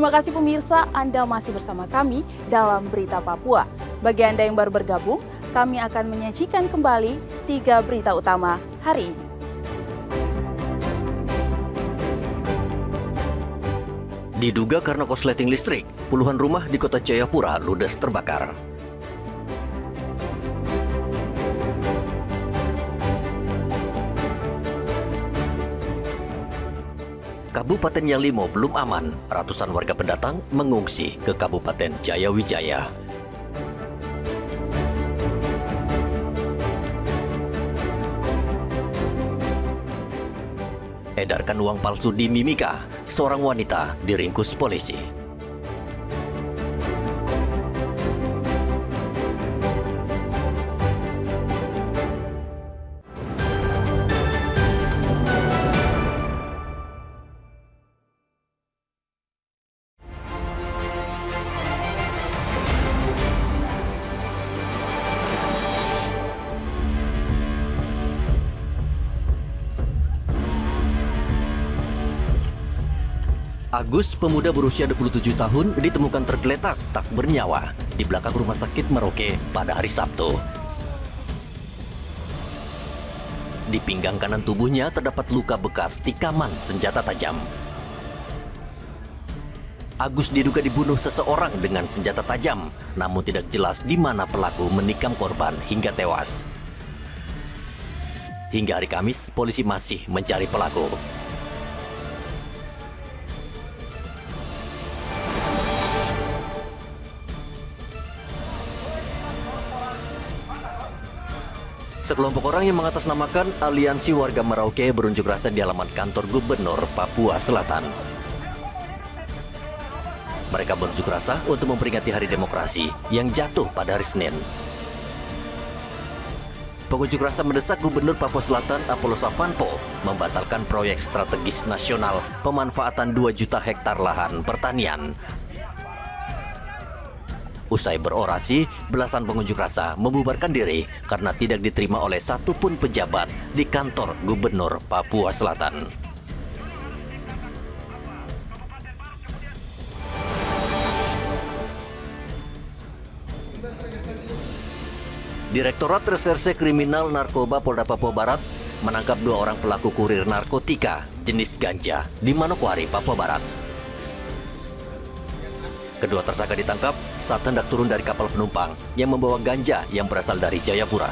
Terima kasih pemirsa, Anda masih bersama kami dalam Berita Papua. Bagi Anda yang baru bergabung, kami akan menyajikan kembali 3 berita utama hari ini. Diduga karena korsleting listrik, puluhan rumah di kota Jayapura ludes terbakar. Kabupaten Yalimo belum aman, ratusan warga pendatang mengungsi ke Kabupaten Jayawijaya. Edarkan uang palsu di Mimika, seorang wanita diringkus polisi. Agus, pemuda berusia 27 tahun, ditemukan tergeletak tak bernyawa di belakang rumah sakit Merauke pada hari Sabtu. Di pinggang kanan tubuhnya terdapat luka bekas tikaman senjata tajam. Agus diduga dibunuh seseorang dengan senjata tajam, namun tidak jelas di mana pelaku menikam korban hingga tewas. Hingga hari Kamis, polisi masih mencari pelaku. Sekelompok orang yang mengatasnamakan Aliansi Warga Merauke berunjuk rasa di halaman kantor Gubernur Papua Selatan. Mereka berunjuk rasa untuk memperingati Hari Demokrasi yang jatuh pada hari Senin. Pengunjuk rasa mendesak Gubernur Papua Selatan Apollo Savanpo membatalkan proyek strategis nasional pemanfaatan 2 juta hektar lahan pertanian. Usai berorasi, belasan pengunjuk rasa membubarkan diri karena tidak diterima oleh satupun pejabat di kantor Gubernur Papua Selatan. Direktorat Reserse Kriminal Narkoba Polda Papua Barat menangkap 2 orang pelaku kurir narkotika jenis ganja di Manokwari, Papua Barat. Kedua tersangka ditangkap saat hendak turun dari kapal penumpang yang membawa ganja yang berasal dari Jayapura.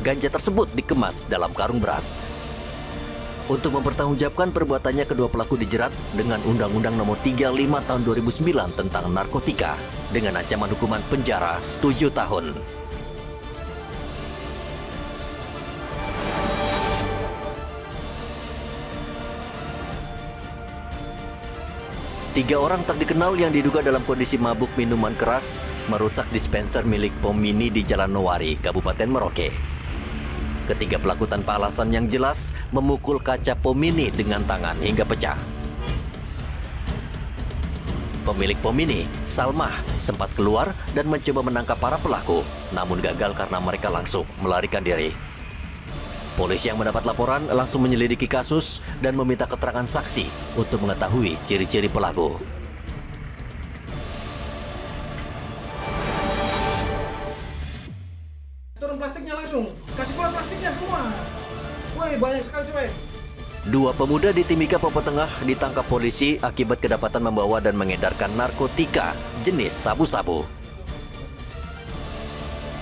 Ganja tersebut dikemas dalam karung beras. Untuk mempertanggungjawabkan perbuatannya, kedua pelaku dijerat dengan Undang-Undang Nomor 35 Tahun 2009 tentang narkotika dengan ancaman hukuman penjara 7 tahun. Tiga orang tak dikenal yang diduga dalam kondisi mabuk minuman keras merusak dispenser milik Pom Mini di Jalan Nowari, Kabupaten Merauke. Ketiga pelaku tanpa alasan yang jelas memukul kaca Pom Mini dengan tangan hingga pecah. Pemilik Pom Mini, Salmah, sempat keluar dan mencoba menangkap para pelaku, namun gagal karena mereka langsung melarikan diri. Polisi yang mendapat laporan langsung menyelidiki kasus dan meminta keterangan saksi untuk mengetahui ciri-ciri pelaku. Turun plastiknya langsung, kasih pula plastiknya semua. Woi, banyak sekali coy. 2 pemuda di Timika, Papua Tengah ditangkap polisi akibat kedapatan membawa dan mengedarkan narkotika jenis sabu-sabu.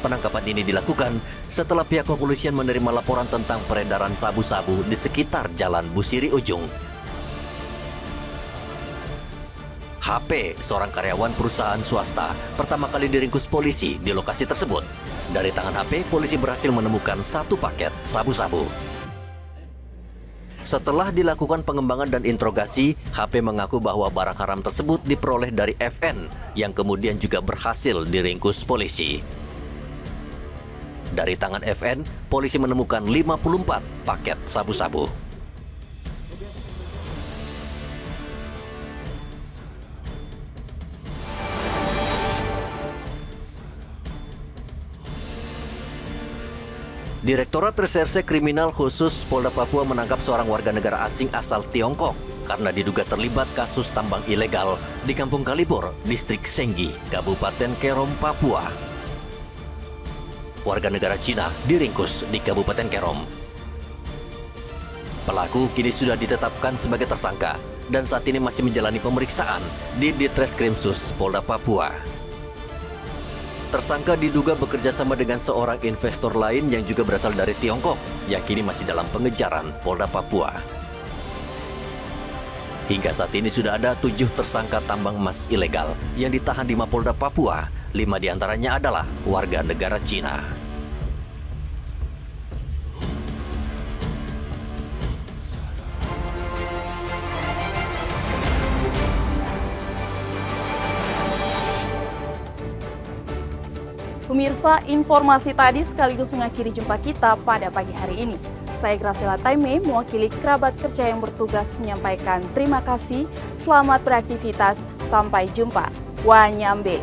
Penangkapan ini dilakukan setelah pihak kepolisian menerima laporan tentang peredaran sabu-sabu di sekitar Jalan Busiri Ujung. HP, seorang karyawan perusahaan swasta, pertama kali diringkus polisi di lokasi tersebut. Dari tangan HP, polisi berhasil menemukan 1 paket sabu-sabu. Setelah dilakukan pengembangan dan interogasi, HP mengaku bahwa barang haram tersebut diperoleh dari FN yang kemudian juga berhasil diringkus polisi. Dari tangan FN, polisi menemukan 54 paket sabu-sabu. Direktorat Reserse Kriminal Khusus Polda Papua menangkap seorang warga negara asing asal Tiongkok karena diduga terlibat kasus tambang ilegal di Kampung Kalibor, Distrik Senggi, Kabupaten Kerom, Papua. Warga negara Cina diringkus di Kabupaten Kerom. Pelaku kini sudah ditetapkan sebagai tersangka dan saat ini masih menjalani pemeriksaan di Ditreskrimsus Polda Papua. Tersangka diduga bekerja sama dengan seorang investor lain yang juga berasal dari Tiongkok yang kini masih dalam pengejaran Polda Papua. Hingga saat ini sudah ada 7 tersangka tambang emas ilegal yang ditahan di Mapolda Papua. 5 diantaranya adalah warga negara Cina. Pemirsa, informasi tadi sekaligus mengakhiri jumpa kita pada pagi hari ini. Saya Graciela Taime, mewakili kerabat kerja yang bertugas menyampaikan terima kasih, selamat beraktivitas, sampai jumpa. Wanyambe.